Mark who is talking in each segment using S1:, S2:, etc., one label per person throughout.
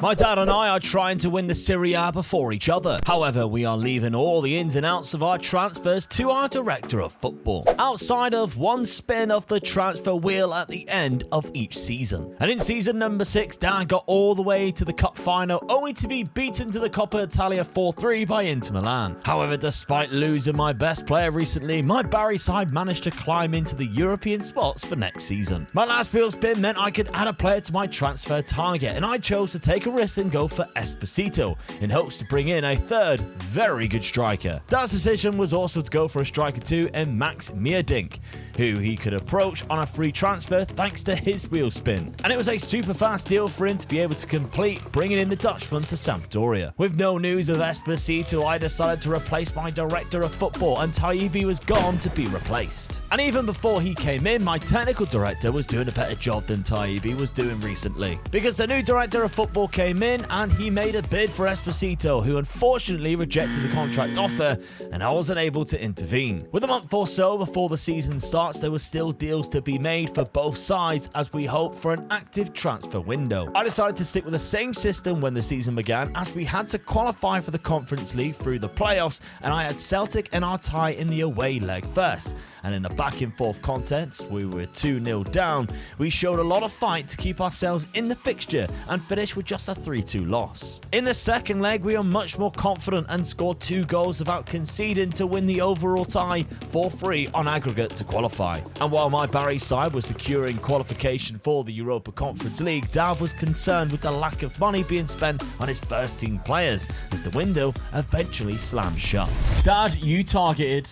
S1: My dad and I are trying to win the Serie A before each other. However, we are leaving all the ins and outs of our transfers to our director of football, outside of one spin of the transfer wheel at the end of each season. And in season number 6, Dad got all the way to the cup final, only to be beaten to the Coppa Italia 4-3 by Inter Milan. However, despite losing my best player recently, my Barry side managed to climb into the European spots for next season. My last wheel spin meant I could add a player to my transfer target, and I chose to take a risk and go for Esposito in hopes to bring in a third very good striker. Dad's decision was also to go for a striker too in Max Meerdink, who he could approach on a free transfer thanks to his wheel spin. And it was a super fast deal for him to be able to complete, bringing in the Dutchman to Sampdoria. With no news of Esposito, I decided to replace my director of football, and Taibbi was gone to be replaced. And even before he came in, my technical director was doing a better job than Taibbi was doing recently, because the new director of football came in and he made a bid for Esposito, who unfortunately rejected the contract offer, and I wasn't able to intervene. With a month or so before the season starts, there were still deals to be made for both sides as we hoped for an active transfer window. I decided to stick with the same system when the season began, as we had to qualify for the Conference League through the playoffs, and I had Celtic and our tie in the away leg first. And in the back and forth contest, we were 2-0 down. We showed a lot of fight to keep ourselves in the fixture and finished with just a 3-2 loss. In the second leg, we were much more confident and scored 2 goals without conceding to win the overall tie 4-3 on aggregate to qualify. And while my Barry side was securing qualification for the Europa Conference League, Dad was concerned with the lack of money being spent on his first team players as the window eventually slammed shut. Dad, you targeted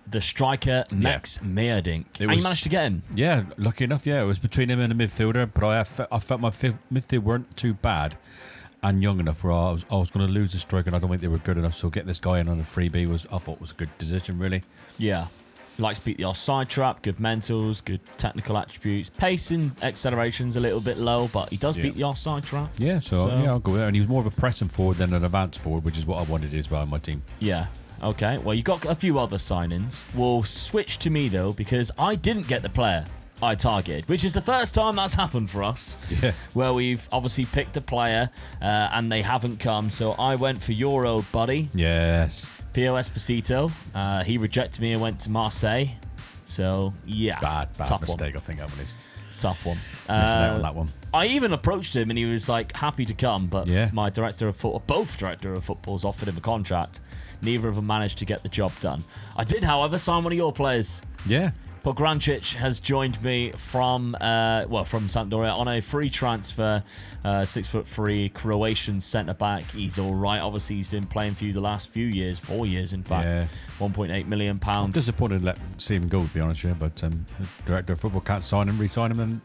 S1: the striker Max Meerdink, and you managed to get him.
S2: Yeah, lucky enough. Yeah, it was between him and a midfielder, but I felt my midfield weren't too bad and young enough where I was going to lose the striker, and I don't think they were good enough. So get this guy in on a freebie I thought was a good decision, really.
S1: Yeah. Likes to beat the offside trap, good mentals, good technical attributes. Pace and acceleration's a little bit low, but he does beat the offside trap.
S2: Yeah, so I'll go there. And he's more of a pressing forward than an advanced forward, which is what I wanted as well in my team.
S1: Yeah. Okay, well, you got a few other signings. We'll switch to me, though, because I didn't get the player I targeted, which is the first time that's happened for us.
S2: Yeah.
S1: Where we've obviously picked a player and they haven't come. So I went for your old buddy.
S2: Yes.
S1: Pio Esposito. He rejected me and went to Marseille. So, yeah.
S2: Bad
S1: tough
S2: mistake,
S1: one.
S2: I think that one is.
S1: Tough one.
S2: Missing out on that one.
S1: I even approached him and he was like happy to come, but my director of football, both director of footballs offered him a contract. Neither of them managed to get the job done. I did, however, sign one of your players.
S2: Yeah.
S1: Pograncic has joined me from Sampdoria on a free transfer, 6'3", Croatian centre-back. He's all right. Obviously, he's been playing for you the last few years, 4 years, in fact.
S2: Yeah.
S1: £1.8 million.
S2: I'm disappointed to see him go, to be honest with you, but the director of football can't sign him, re-sign him, and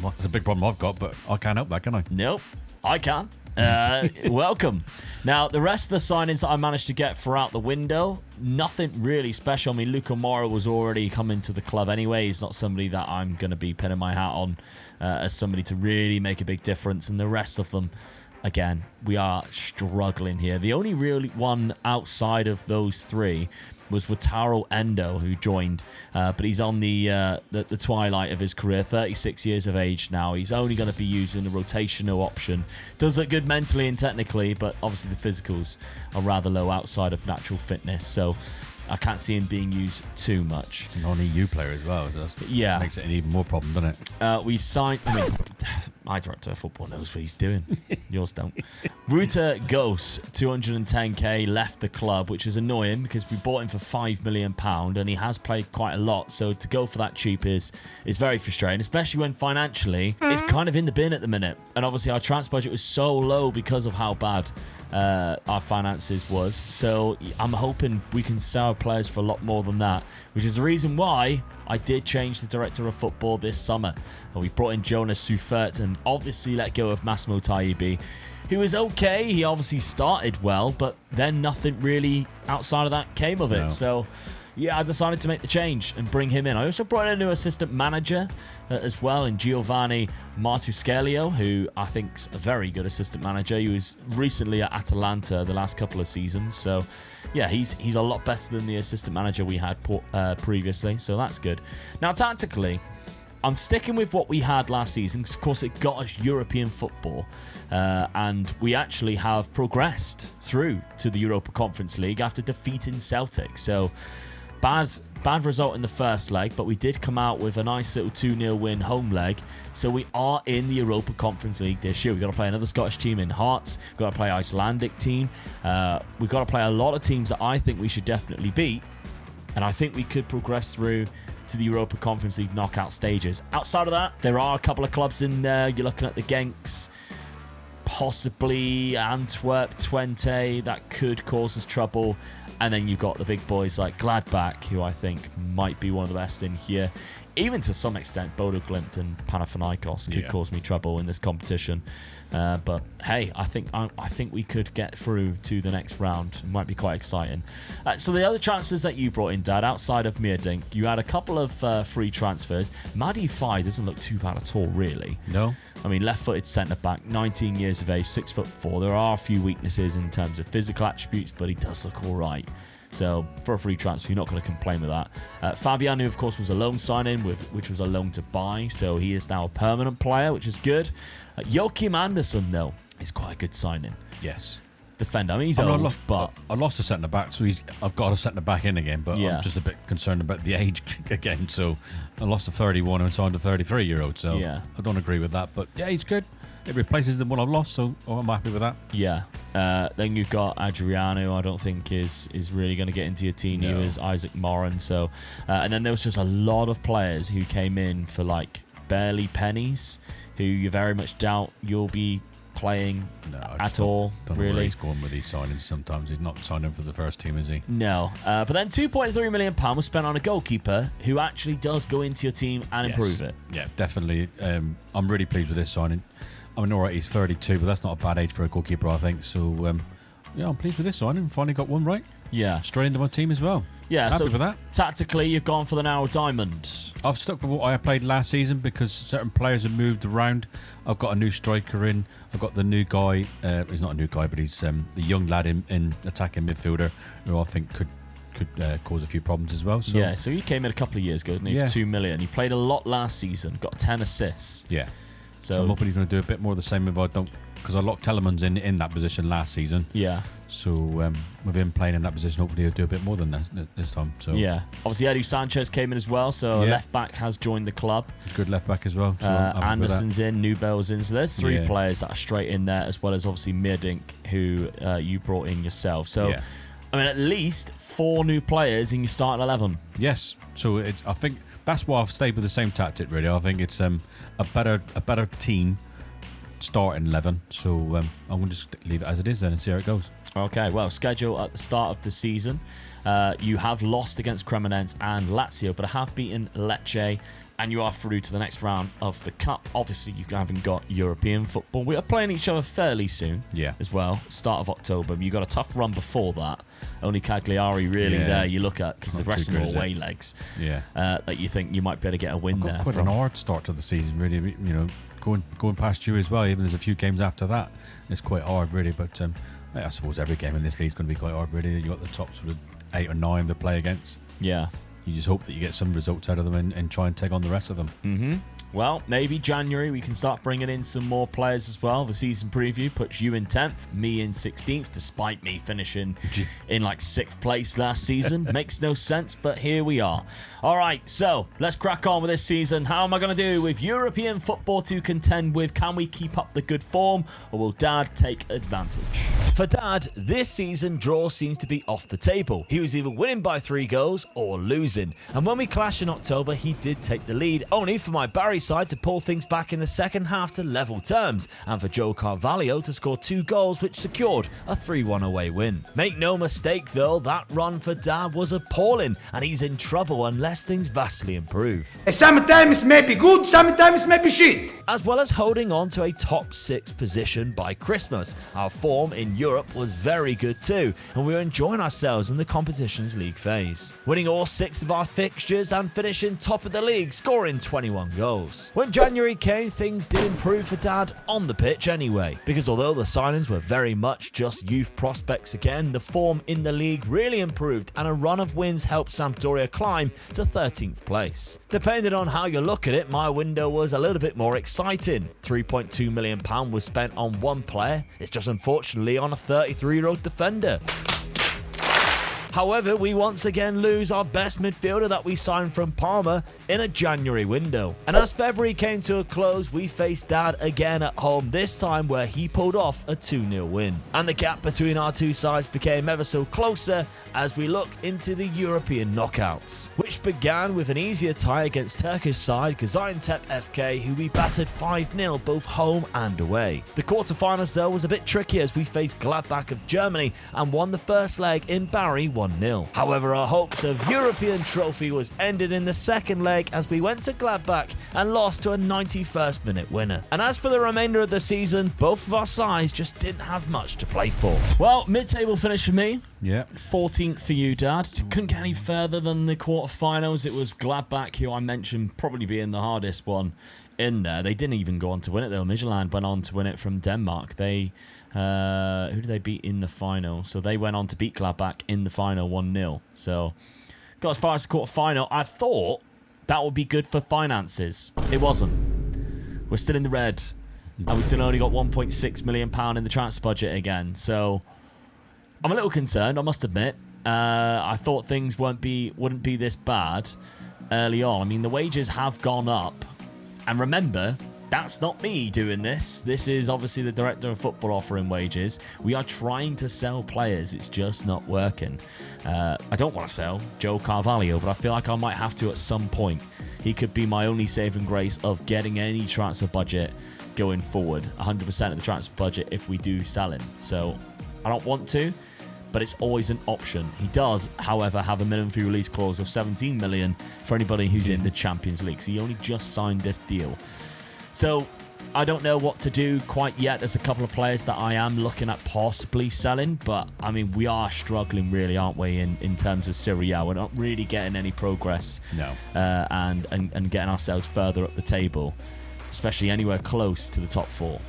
S2: it's a big problem I've got, but I can't help that, can I?
S1: Nope, I can. Welcome. Now, the rest of the signings that I managed to get throughout the window, nothing really special. I mean, Luca Mora was already coming to the club anyway. He's not somebody that I'm going to be pinning my hat on as somebody to really make a big difference. And the rest of them, again, we are struggling here. The only real one outside of those three was Wataru Endo, who joined, but he's on the twilight of his career, 36 years of age now. He's only going to be using the rotational option. Does look good mentally and technically, but obviously the physicals are rather low outside of natural fitness, so I can't see him being used too much.
S2: He's a non-EU player as well, so that makes it an even more problem, doesn't it?
S1: We signed... I mean, my director of football knows what he's doing. Yours don't. Ruta Ghost, 210k, left the club, which is annoying because we bought him for £5 million and he has played quite a lot. So to go for that cheap is very frustrating, especially when financially it's kind of in the bin at the minute. And obviously our transfer budget was so low because of how bad our finances was. So I'm hoping we can sell our players for a lot more than that, which is the reason why I did change the director of football this summer. And we brought in Jonas Sufert and obviously let go of Massimo Taibbi, who was okay. He obviously started well, but then nothing really outside of that came of it.
S2: No.
S1: So yeah, I decided to make the change and bring him in. I also brought in a new assistant manager as well, in Giovanni Martuscelio, who I think's a very good assistant manager. He was recently at Atalanta the last couple of seasons, so yeah, he's a lot better than the assistant manager we had previously, so that's good. Now, tactically, I'm sticking with what we had last season because, of course, it got us European football. And we actually have progressed through to the Europa Conference League after defeating Celtic. So, bad result in the first leg, but we did come out with a nice little 2-0 win home leg. So we are in the Europa Conference League this year. We've got to play another Scottish team in Hearts. We've got to play Icelandic team. We've got to play a lot of teams that I think we should definitely beat. And I think we could progress through to the Europa Conference League knockout stages. Outside of that, there are a couple of clubs in there. You're looking at the Genks, possibly Antwerp, Twente. That could cause us trouble. And then you've got the big boys like Gladbach, who I think might be one of the best in here. Even to some extent, Bodo Glimt and Panathinaikos could cause me trouble in this competition. But hey, I think we could get through to the next round. It might be quite exciting. So the other transfers that you brought in, Dad, outside of Meerdink, you had a couple of free transfers. Madi Fai doesn't look too bad at all, really.
S2: No.
S1: I mean, left-footed centre-back, 19 years of age, 6'4". There are a few weaknesses in terms of physical attributes, but he does look all right. So for a free transfer, you're not going to complain with that. Fabian, who of course was a loan signing, which was a loan to buy, so he is now a permanent player, which is good. Joachim Andersen, though, is quite a good signing.
S2: Yes.
S1: Defender. I mean, he's old, but
S2: I lost a centre back, so I've got a centre back in again. But I'm just a bit concerned about the age again. So I lost a 31 and signed a 33-year-old. So I don't agree with that. But yeah, he's good. It replaces the one I've lost, so I'm happy with that.
S1: Yeah. Then you've got Adriano, I don't think is really going to get into your team. Neither is Isaac Moran. So, and then there was just a lot of players who came in for like barely pennies, who you very much doubt you'll be playing at all.
S2: Don't know
S1: really.
S2: where he's going with these signings. Sometimes he's not signing for the first team, is he?
S1: No. But then £2.3 million was spent on a goalkeeper who actually does go into your team and improve it.
S2: Yeah, definitely. I'm really pleased with this signing. I mean, all right, he's 32, but that's not a bad age for a goalkeeper, I think. So, yeah, I'm pleased with this signing. Finally got one right.
S1: Yeah.
S2: Straight into my team as well.
S1: Yeah,
S2: happy with that.
S1: Tactically, you've gone for the narrow diamond.
S2: I've stuck with what I played last season because certain players have moved around. I've got a new striker in. I've got the new guy. He's not a new guy, but he's the young lad in attacking midfielder who I think could cause a few problems as well. So.
S1: Yeah, so he came in a couple of years ago, didn't he? For $2 million. He played a lot last season, got 10 assists.
S2: Yeah. So I'm hoping he's going to do a bit more of the same if I don't, because I locked Telemans in that position last season.
S1: Yeah.
S2: So with him playing in that position, hopefully he'll do a bit more than this time. So
S1: yeah. Obviously, Edu Sanchez came in as well, so left back has joined the club.
S2: Good left back as well. So
S1: Anderson's in, Newbell's in. So there's three players that are straight in there, as well as obviously Meerdink, who you brought in yourself. So I mean, at least 4 new players in your starting 11.
S2: Yes. So I think that's why I've stayed with the same tactic. Really, I think it's a better team starting 11. So I'm going to just leave it as it is then and see how it goes.
S1: Okay. Well, schedule at the start of the season. You have lost against Cremonense and Lazio, but have beaten Lecce, and you are through to the next round of the Cup. Obviously, you haven't got European football. We are playing each other fairly soon as well, start of October. You've got a tough run before that. Only Cagliari really there you look at, because the rest of them are away legs that you think you might be able to get a win there.
S2: Quite an hard start to the season, really. You know, going past you as well, even there's a few games after that. It's quite hard, really. But I suppose every game in this league is going to be quite hard, really. You've got the top sort of 8 or 9 to play against. Yeah. You just hope that you get some results out of them and try and take on the rest of them.
S1: Mm-hmm. Well, maybe January we can start bringing in some more players as well. The season preview puts you in 10th, me in 16th, despite me finishing in like 6th place last season. Makes no sense, but here we are. All right, so let's crack on with this season. How am I going to do with European football to contend with? Can we keep up the good form, or will Dad take advantage? For Dad, this season, draw seems to be off the table. He was either winning by 3 goals or losing. And when we clashed in October, he did take the lead, only for my Barry side to pull things back in the second half to level terms, and for Joe Carvalho to score 2 goals, which secured a 3-1 away win. Make no mistake though, that run for Dad was appalling, and he's in trouble unless things vastly improve.
S3: Sometimes may be good, sometimes may be shit.
S1: As well as holding on to a top 6 position by Christmas, our form in Europe was very good too, and we were enjoying ourselves in the competition's league phase. Winning all 6 of our fixtures and finishing top of the league, scoring 21 goals. Euros. When January came, things did improve for Dad on the pitch anyway, because although the signings were very much just youth prospects again, the form in the league really improved and a run of wins helped Sampdoria climb to 13th place. Depending on how you look at it, my window was a little bit more exciting. £3.2 million was spent on one player. It's just unfortunately on a 33-year-old defender. However, we once again lose our best midfielder that we signed from Parma in a January window. And as February came to a close, we faced Dad again at home, this time where he pulled off a 2-0 win. And the gap between our two sides became ever so closer as we look into the European knockouts, which began with an easier tie against Turkish side Gaziantep FK, who we battered 5-0 both home and away. The quarterfinals though was a bit tricky as we faced Gladbach of Germany and won the first leg in Bari 1-0. However, our hopes of European trophy was ended in the second leg as we went to Gladbach and lost to a 91st minute winner. And as for the remainder of the season, both of our sides just didn't have much to play for. Well, mid-table finish for me.
S2: Yeah.
S1: 14th for you, Dad. Couldn't get any further than the quarterfinals. It was Gladbach, who I mentioned probably being the hardest one in there. They didn't even go on to win it though. Midtjylland went on to win it from Denmark. They who did they beat in the final? So they went on to beat Gladbach in the final 1-0. So got as far as the quarterfinal. I thought that would be good for finances. It wasn't. We're still in the red, and we still only got £1.6 million in the transfer budget again. So I'm a little concerned, I must admit. I thought things wouldn't be this bad early on. I mean, the wages have gone up. And remember, that's not me doing this. This is obviously the director of football offering wages. We are trying to sell players. It's just not working. I don't want to sell Joe Carvalho, but I feel like I might have to at some point. He could be my only saving grace of getting any transfer budget going forward. 100% of the transfer budget if we do sell him. So I don't want to, but it's always an option. He does, however, have a minimum fee release clause of 17 million for anybody who's in the Champions League. So he only just signed this deal. So I don't know what to do quite yet. There's a couple of players that I am looking at possibly selling, but I mean, we are struggling really, aren't we, in terms of Serie A? We're not really getting any progress.
S2: No.
S1: And getting ourselves further up the table, especially anywhere close to the top four.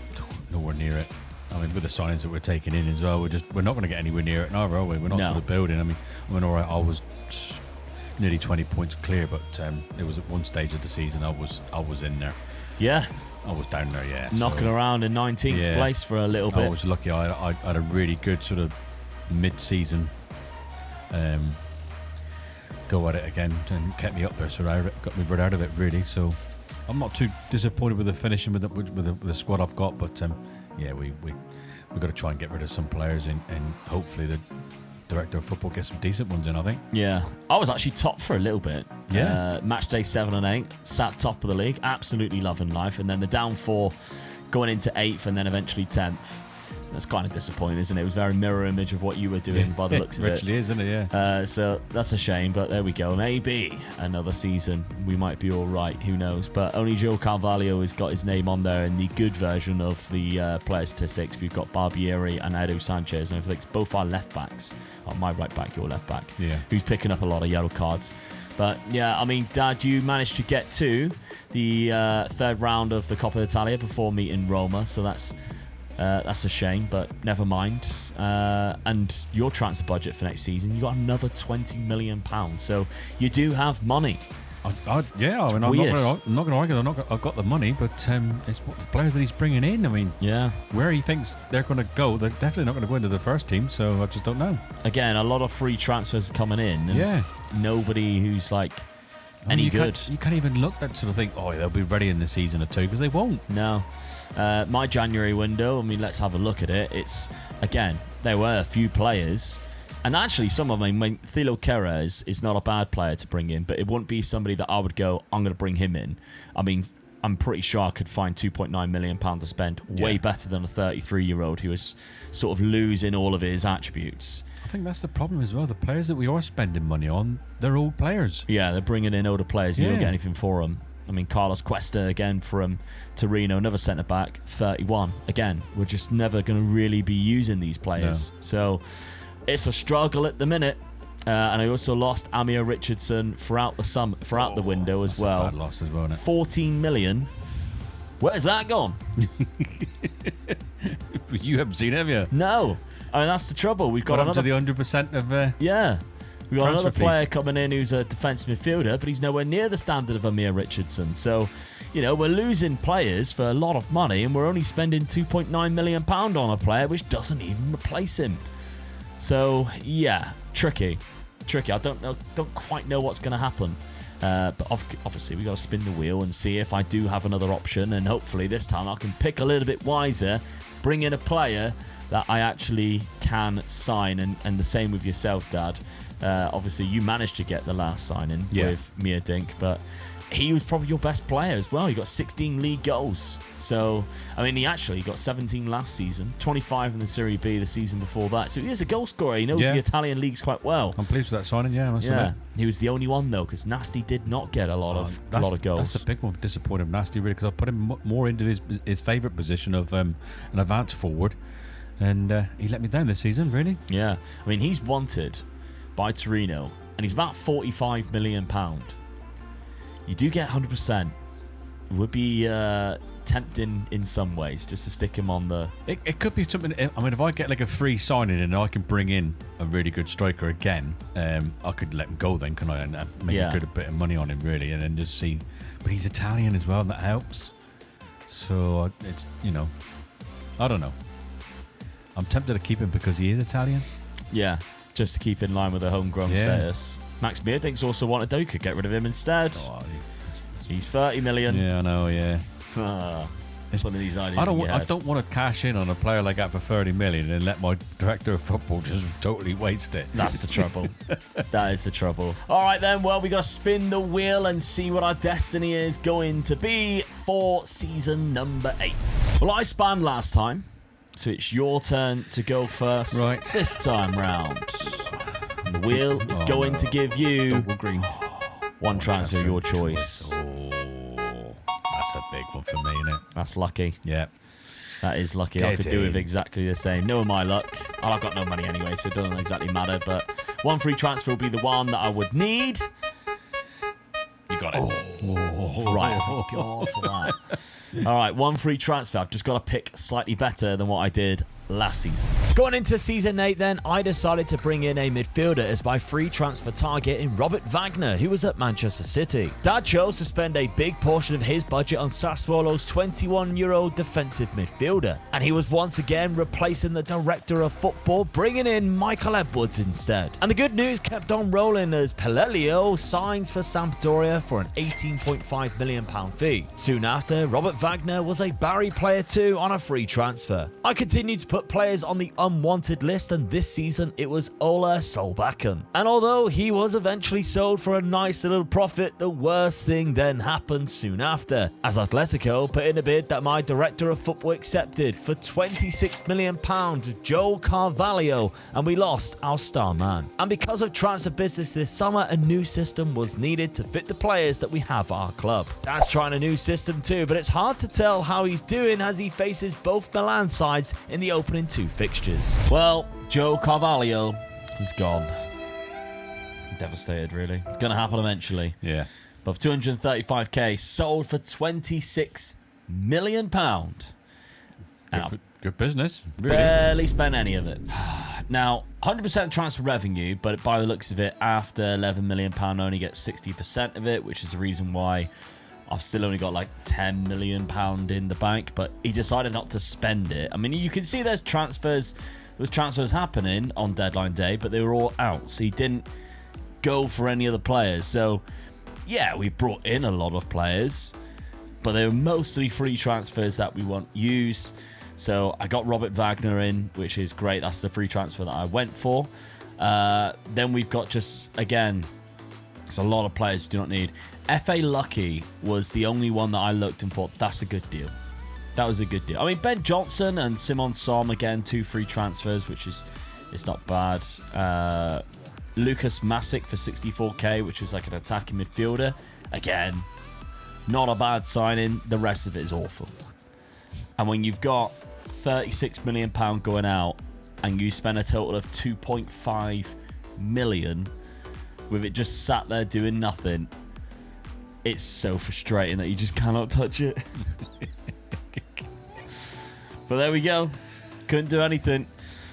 S2: Nowhere near it. I mean, with the signings that we're taking in as well, we're not going to get anywhere near it, neither, are we? We're not sort of building. I mean, all right, I was nearly 20 points clear, but it was at one stage of the season I was in there.
S1: Yeah.
S2: I was down there, yeah.
S1: Knocking around in 19th place for a little bit.
S2: I was lucky. I had a really good sort of mid-season go at it again and kept me up there, so I got me right out of it, really. So I'm not too disappointed with the finishing with the squad I've got, but yeah, we got to try and get rid of some players and hopefully the director of football gets some decent ones in, I think. Yeah.
S1: I was actually top for a little bit.
S2: Yeah.
S1: Match day 7 and 8, sat top of the league, absolutely loving life, and then the down 4 going into 8th and then eventually 10th. That's kind of disappointing, isn't it? It was a very mirror image of what you were doing by the looks of it.
S2: It actually is, isn't it? Yeah.
S1: So that's a shame, but there we go. Maybe another season we might be all right. Who knows? But only Joe Carvalho has got his name on there in the good version of the player statistics. We've got Barbieri and Edu Sanchez, and I think both our left backs. Oh, my right back, your left back.
S2: Yeah.
S1: Who's picking up a lot of yellow cards. But yeah, I mean, Dad, you managed to get to the third round of the Coppa Italia before meeting Roma, so that's a shame, but never mind. And your transfer budget for next season, you got another £20 million. So you do have money.
S2: Yeah, I mean, I'm not going to argue. I've got the money, but it's what the players that he's bringing in. I mean,
S1: yeah,
S2: where he thinks they're going to go, they're definitely not going to go into the first team. So I just don't know.
S1: Again, a lot of free transfers coming in. And
S2: yeah,
S1: nobody who's like any good.
S2: You can't even look that sort of thing. Oh, they'll be ready in the season or two because they won't.
S1: No. My January window, I mean, let's have a look at it. It's, again, there were a few players, and actually some of them, I mean, Thilo Kehrer is not a bad player to bring in, but it wouldn't be somebody that I would go, I'm going to bring him in. I mean, I'm pretty sure I could find £2.9 million to spend, way better than a 33-year-old who is sort of losing all of his attributes.
S2: I think that's the problem as well. The players that we are spending money on, they're old players.
S1: Yeah, they're bringing in older players. You don't get anything for them. I mean, Carlos Cuesta, again, from Torino, another centre-back, 31. Again, we're just never going to really be using these players. No. So it's a struggle at the minute. And I also lost Amir Richardson throughout the window as well.
S2: That's a bad loss as well, isn't it?
S1: 14 million. Where's that gone?
S2: You haven't seen it, have you?
S1: No. I mean, that's the trouble. We've got another...
S2: to the 100% of...
S1: Yeah. We've got another
S2: transfer
S1: player
S2: fees.
S1: coming in who's a defensive midfielder, but he's nowhere near the standard of Amir Richardson. So, we're losing players for a lot of money, and we're only spending £2.9 million on a player which doesn't even replace him. So, yeah, tricky. I don't quite know what's going to happen. But obviously, we got to spin the wheel and see if I do have another option, and hopefully this time I can pick a little bit wiser, bring in a player that I actually can sign, and the same with yourself, Dad. Obviously, you managed to get the last signing with Mia Dink, but he was probably your best player as well. He got 16 league goals. So, I mean, he actually got 17 last season, 25 in the Serie B the season before that. So he is a goal scorer. He knows the Italian leagues quite well.
S2: I'm pleased with that signing, I must admit.
S1: He was the only one, though, because Nasty did not get a lot of goals.
S2: That's a big one for disappointing Nasty, really, because I put him more into his favourite position of an advance forward, and he let me down this season, really.
S1: Yeah. I mean, he's wanted by Torino, and he's about £45 million. You do get 100%. It would be tempting in some ways just to stick him on the...
S2: It could be something... I mean, if I get like a free signing and I can bring in a really good striker again, I could let him go then, can I? And make a good bit of money on him, really, and then just see... But he's Italian as well, and that helps. So, it's, I don't know. I'm tempted to keep him because he is Italian.
S1: Yeah, just to keep in line with the homegrown status. Max Meerdink's also wanted, though. You could get rid of him instead.
S2: Oh,
S1: he's 30 million.
S2: Yeah, I know, yeah.
S1: It's one of these ideas.
S2: I don't want to cash in on a player like that for 30 million and let my director of football just totally waste it.
S1: That's the trouble. That is the trouble. All right, then. Well, we got to spin the wheel and see what our destiny is going to be for season number 8. Well, I spanned last time, so it's your turn to go first this time round. And the wheel is going to give you one transfer of your choice.
S2: That's a big one for me, isn't it?
S1: That's lucky.
S2: Yeah.
S1: That is lucky. I could do with exactly the same. No, my luck. Well, I've got no money anyway, so it doesn't exactly matter. But one free transfer will be the one that I would need. You got it. Right. Oh, God, for that. All right, one free transfer. I've just got to pick slightly better than what I did last season. Going into season 8 then, I decided to bring in a midfielder as my free transfer target in Robert Wagner, who was at Manchester City. Dad chose to spend a big portion of his budget on Sassuolo's 21-year-old defensive midfielder, and he was once again replacing the director of football, bringing in Michael Edwards instead. And the good news kept on rolling as Pelelio signs for Sampdoria for an £18.5 million fee. Soon after, Robert Wagner was a Barry player too on a free transfer. I continued to put players on the unwanted list, and this season it was Ola Solbakken. And although he was eventually sold for a nice little profit, the worst thing then happened soon after, as Atletico put in a bid that my director of football accepted for £26 million with Joe Carvalho, and we lost our star man. And because of transfer business this summer, a new system was needed to fit the players that we have at our club. Dad's trying a new system too, but it's hard to tell how he's doing as he faces both Milan sides in the opening 2 fixtures. Well, Joe Carvalho is gone. I'm devastated, really. It's going to happen eventually.
S2: Yeah.
S1: But for 235k, sold for £26 million.
S2: Good business. Really.
S1: Barely spent any of it. Now, 100% transfer revenue, but by the looks of it, after £11 million, I only get 60% of it, which is the reason why I've still only got like £10 million in the bank, but he decided not to spend it. I mean, you can see there's transfers happening on deadline day, but they were all out, so he didn't go for any other players. So, yeah, we brought in a lot of players, but they were mostly free transfers that we won't use. So I got Robert Wagner in, which is great. That's the free transfer that I went for. Then we've got just, again, it's a lot of players we do not need. F.A. Lucky was the only one that I looked and thought, that's a good deal. That was a good deal. I mean, Ben Johnson and Simon Som, again, 2 free transfers, which is, it's not bad. Lucas Masic for 64k, which was like an attacking midfielder. Again, not a bad signing. The rest of it is awful. And when you've got £36 million going out and you spend a total of £2.5 million with it just sat there doing nothing. It's so frustrating that you just cannot touch it. But there we go. Couldn't do anything.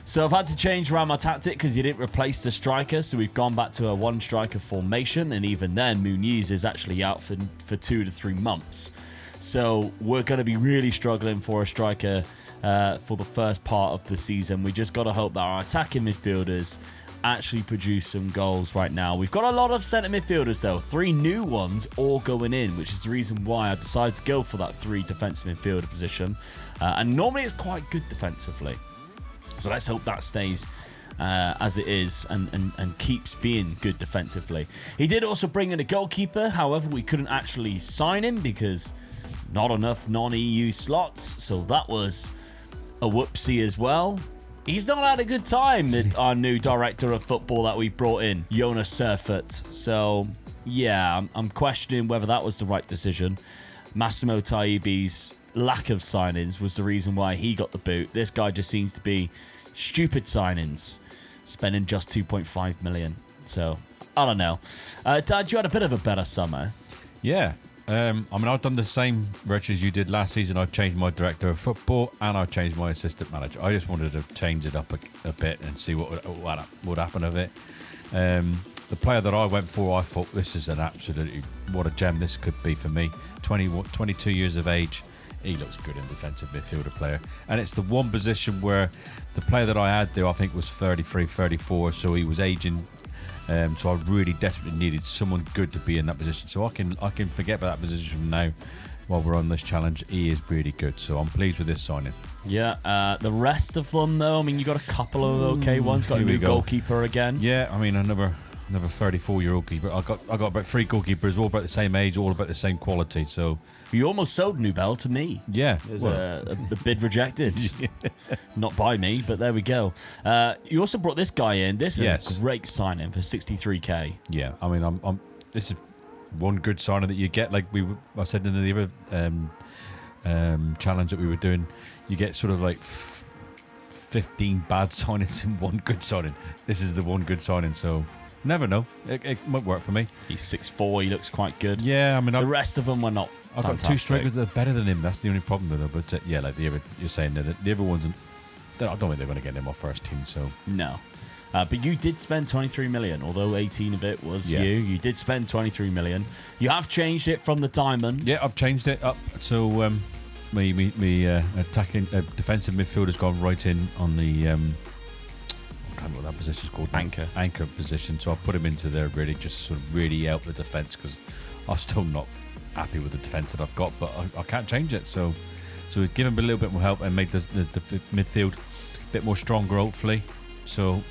S1: So I've had to change around my tactic because you didn't replace the striker. So we've gone back to a one striker formation. And even then, Muniz is actually out for 2 to 3 months. So we're going to be really struggling for a striker for the first part of the season. We just got to hope that our attacking midfielders actually produce some goals right now. We've got a lot of centre midfielders though. 3 new ones all going in, which is the reason why I decided to go for that 3 defensive midfielder position. And normally it's quite good defensively. So let's hope that stays as it is and keeps being good defensively. He did also bring in a goalkeeper. However, we couldn't actually sign him because not enough non-EU slots. So that was a whoopsie as well. He's not had a good time, our new director of football that we brought in, Jonas Surfert. So, yeah, I'm questioning whether that was the right decision. Massimo Taibbi's lack of signings was the reason why he got the boot. This guy just seems to be stupid signings, spending just 2.5 million. So, I don't know. Dad, you had a bit of a better summer.
S2: Yeah. I mean, I've done the same, Rich, as you did last season. I've changed my director of football and I've changed my assistant manager. I just wanted to change it up a bit and see what would happen of it. The player that I went for, I thought this is an absolutely, what a gem this could be for me. 22 years of age. He looks good in defensive midfielder player. And it's the one position where the player that I had there, I think, was 33, 34. So he was aging. So I really desperately needed someone good to be in that position. So I can forget about that position from now while we're on this challenge. He is really good. So I'm pleased with this signing.
S1: Yeah. The rest of them, though, I mean, you got a couple of okay ones. Got a new goalkeeper again.
S2: Yeah, I mean, another 34-year-old keeper. I got about 3 goalkeepers, all about the same age, all about the same quality. So
S1: you almost sold Nubel to me.
S2: Yeah,
S1: the bid rejected, not by me, but there we go. You also brought this guy in. This is a great signing for 63k.
S2: Yeah, I mean, I'm this is one good signing that you get. Like I said in the other challenge that we were doing, you get sort of like 15 bad signings and one good signing. This is the one good signing, so. Never know. It might work for me.
S1: He's 6'4". He looks quite good.
S2: Yeah, I mean,
S1: the rest of them were not.
S2: I've got 2 strikers that are better than him. That's the only problem with them. But yeah, like you're saying that the other ones, I don't think they're going to get in my first team. So
S1: no, but you did spend 23 million. Although 18 of it was you did spend 23 million. You have changed it from the diamond.
S2: Yeah, I've changed it up. So me attacking defensive midfielder's gone right in on the. I can't remember what that position's called. Anchor position. So I put him into there really just to sort of really help the defence because I'm still not happy with the defence that I've got, but I can't change it. So we've given him a little bit more help and made the midfield a bit more stronger, hopefully. So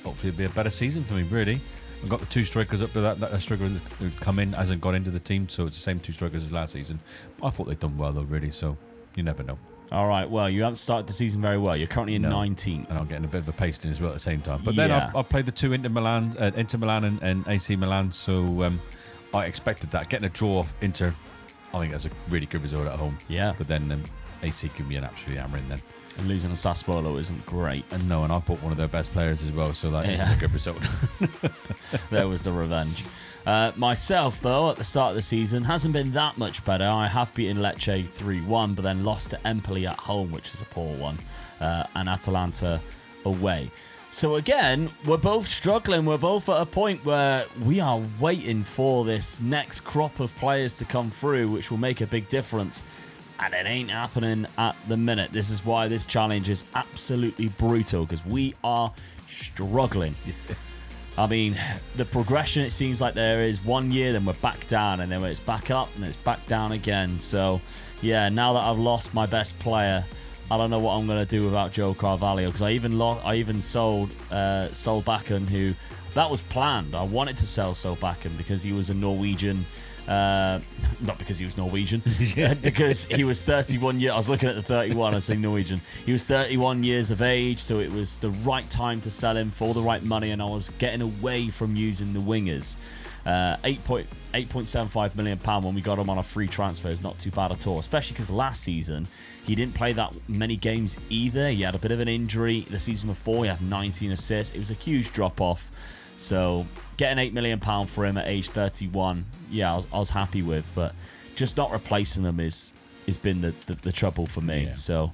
S2: hopefully it'll be a better season for me, really. I've got the 2 strikers up there. That striker who's come in hasn't got into the team, so it's the same 2 strikers as last season. I thought they'd done well though, really. So you never know.
S1: All right, well, you haven't started the season very well. You're currently in 19th.
S2: And I'm getting a bit of a pasting as well at the same time. But then I played the 2 Inter Milan and AC Milan, so I expected that. Getting a draw off Inter, I think that's a really good result at home.
S1: Yeah.
S2: But then AC can be an absolutely hammering then.
S1: And losing to Sassuolo isn't great.
S2: And no, and I bought one of their best players as well, so that isn't a good result.
S1: There was the revenge. Myself, though, at the start of the season, hasn't been that much better. I have beaten Lecce 3-1, but then lost to Empoli at home, which is a poor one, and Atalanta away. So again, we're both struggling. We're both at a point where we are waiting for this next crop of players to come through, which will make a big difference. And it ain't happening at the minute. This is why this challenge is absolutely brutal, because we are struggling. I mean, the progression, it seems like there is 1 year, then we're back down, and then it's back up, and it's back down again. So, yeah, now that I've lost my best player, I don't know what I'm going to do without Joe Carvalho, because I even sold Solbakken, who, that was planned. I wanted to sell Solbakken because he was a Norwegian. Not because he was Norwegian, because he was 31 years. I was looking at the 31, I was saying Norwegian. He was 31 years of age, so it was the right time to sell him for the right money, and I was getting away from using the wingers. £8.75 million when we got him on a free transfer is not too bad at all, especially because last season he didn't play that many games either. He had a bit of an injury. The season before he had 19 assists. It was a huge drop off. So getting £8 million for him at age 31, yeah, I was happy with, but just not replacing them is been the trouble for me.
S2: Yeah.
S1: So,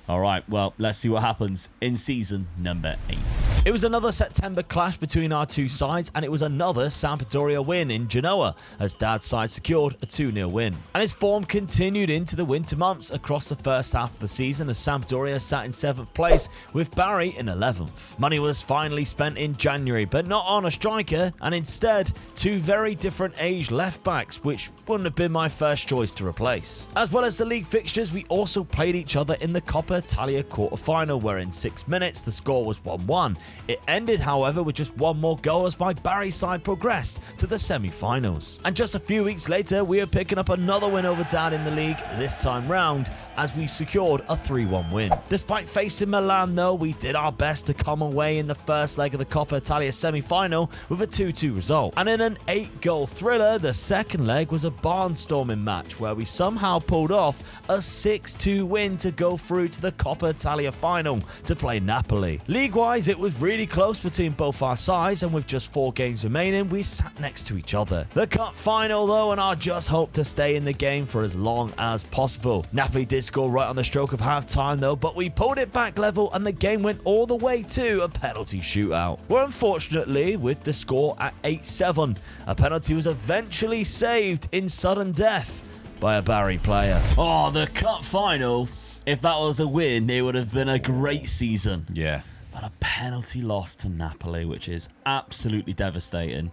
S1: all right, well, let's see what happens in season number 8. It was another September clash between our two sides, and it was another Sampdoria win in Genoa, as Dad's side secured a 2-0 win. And his form continued into the winter months across the first half of the season, as Sampdoria sat in 7th place with Barry in 11th. Money was finally spent in January, but not on a striker, and instead 2 very different aged left-backs, which wouldn't have been my first choice to replace. As well as the league fixtures, we also played each other in the Coppa Italia quarter-final, where in 6 minutes the score was 1-1. It ended, however, with just one more goal as my Barry side progressed to the semi-finals. And just a few weeks later, we are picking up another win over Dad in the league, this time round, as we secured a 3-1 win. Despite facing Milan though, we did our best to come away in the first leg of the Coppa Italia semi-final with a 2-2 result. And in an 8-goal thriller, the second leg was a barnstorming match where we somehow pulled off a 6-2 win to go through to the Coppa Italia final to play Napoli. League-wise, it was really close between both our sides, and with just 4 games remaining, we sat next to each other. The cup final though, and I just hope to stay in the game for as long as possible. Napoli did score right on the stroke of half-time though, but we pulled it back level and the game went all the way to a penalty shootout, where unfortunately, with the score at 8-7, a penalty was eventually saved in sudden death by a Barry player. Oh, the cup final. If that was a win, it would have been a great season.
S2: Yeah.
S1: But a penalty loss to Napoli, which is absolutely devastating.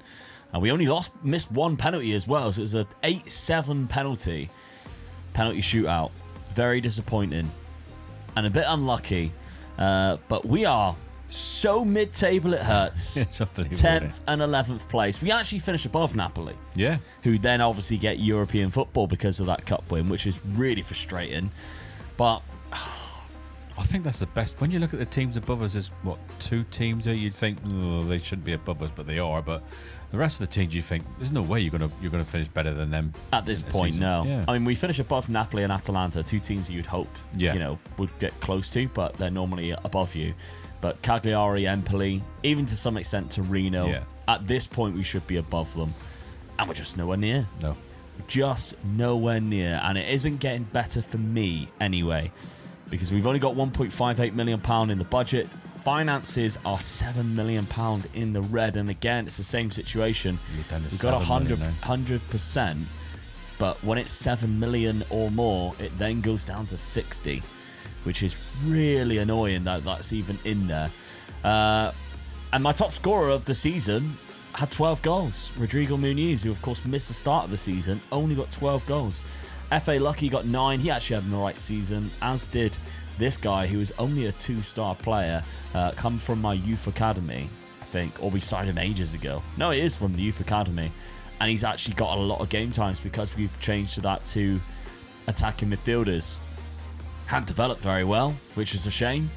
S1: And we only missed 1 penalty as well, so it was an 8-7 penalty shootout. Very disappointing and a bit unlucky. But we are so mid-table it hurts.
S2: It's unbelievable.
S1: 10th and 11th place. We actually finished above Napoli.
S2: Yeah.
S1: Who then obviously get European football because of that cup win, which is really frustrating. But
S2: I think that's the best. When you look at the teams above us, there's what, 2 teams there you'd think, oh, they shouldn't be above us, but they are. But the rest of the teams, you think there's no way you're gonna finish better than them
S1: at this point.
S2: season.
S1: No.
S2: Yeah.
S1: I mean, we finish above Napoli and Atalanta, 2 teams that you'd hope would get close to, but they're normally above you. But Cagliari, Empoli, even to some extent Torino,
S2: Yeah.
S1: at this point we should be above them, and we're just nowhere near.
S2: No.
S1: Just nowhere near, and it isn't getting better for me anyway, because we've only got £1.58 million in the budget. Finances are £7 million in the red, and again, it's the same situation. We've got 100%, but when it's 7 million or more, it then goes down to 60, which is really annoying that that's even in there. And my top scorer of the season had 12 goals. Rodrigo Muniz, who of course missed the start of the season, only got 12 goals. F.A. Lucky got 9. He actually had an alright season, as did this guy, who was only a 2-star player, come from my youth academy, I think, or we signed him ages ago. No, it is from the youth academy, and he's actually got a lot of game times because we've changed to that 2 attacking midfielders. Hadn't developed very well, which is a shame.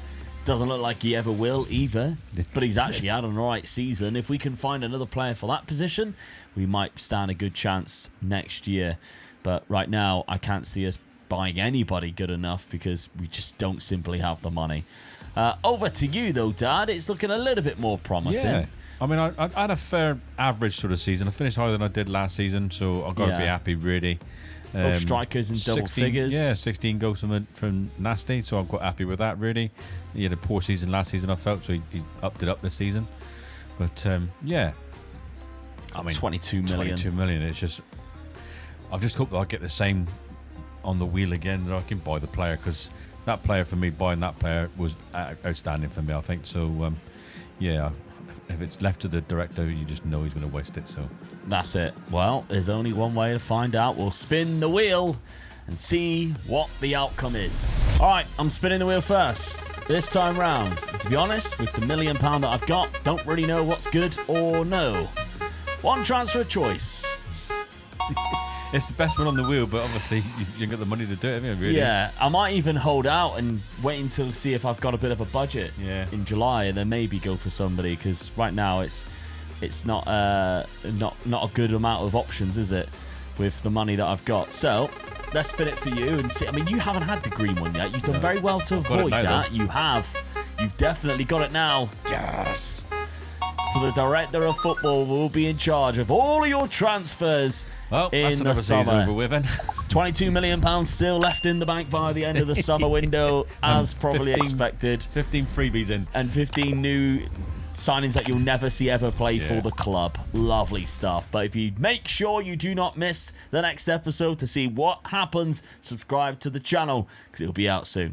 S1: Doesn't look like he ever will either, but he's actually had an alright season. If we can find another player for that position, we might stand a good chance next year. But right now, I can't see us buying anybody good enough because we just don't simply have the money. Over to you, though, Dad. It's looking a little bit more promising.
S2: Yeah. I mean, I had a fair average sort of season. I finished higher than I did last season, so I've got to be happy, really.
S1: Both strikers in double figures.
S2: Yeah, 16 goals from Nasty, so I'm quite happy with that, really. He had a poor season last season, I felt, so he upped it up this season. But, yeah. I mean,
S1: 22 million.
S2: 22 million. It's just... I just hope that I get the same on the wheel again, that I can buy the player, because that player, for me, buying that player was outstanding for me, I think. So, yeah, if it's left to the director, you just know he's going to waste it. So
S1: that's it. Well, there's only one way to find out. We'll spin the wheel and see what the outcome is. All right, I'm spinning the wheel first this time round. To be honest, with the £1 million that I've got, don't really know what's good or no. One transfer choice.
S2: It's the best one on the wheel, but obviously you got the money to do it, haven't you, really?
S1: Yeah, I might even hold out and wait until see if I've got a bit of a budget in July, and then maybe go for somebody, because right now it's not a good amount of options, is it, with the money that I've got? So let's spin it for you and see. I mean, you haven't had the green one yet. You've done very well to avoid that. You have. You've definitely got it now. Yes. So the director of football will be in charge of all of your transfers
S2: Well, that's
S1: in the
S2: another season
S1: summer.
S2: over with then.
S1: £22 million still left in the bank by the end of the summer window, as probably
S2: 15
S1: expected.
S2: 15 freebies in.
S1: And 15 new signings that you'll never see ever play for
S2: Yeah.
S1: the club. Lovely stuff. But if you make sure you do not miss the next episode to see what happens, subscribe to the channel because it'll be out soon.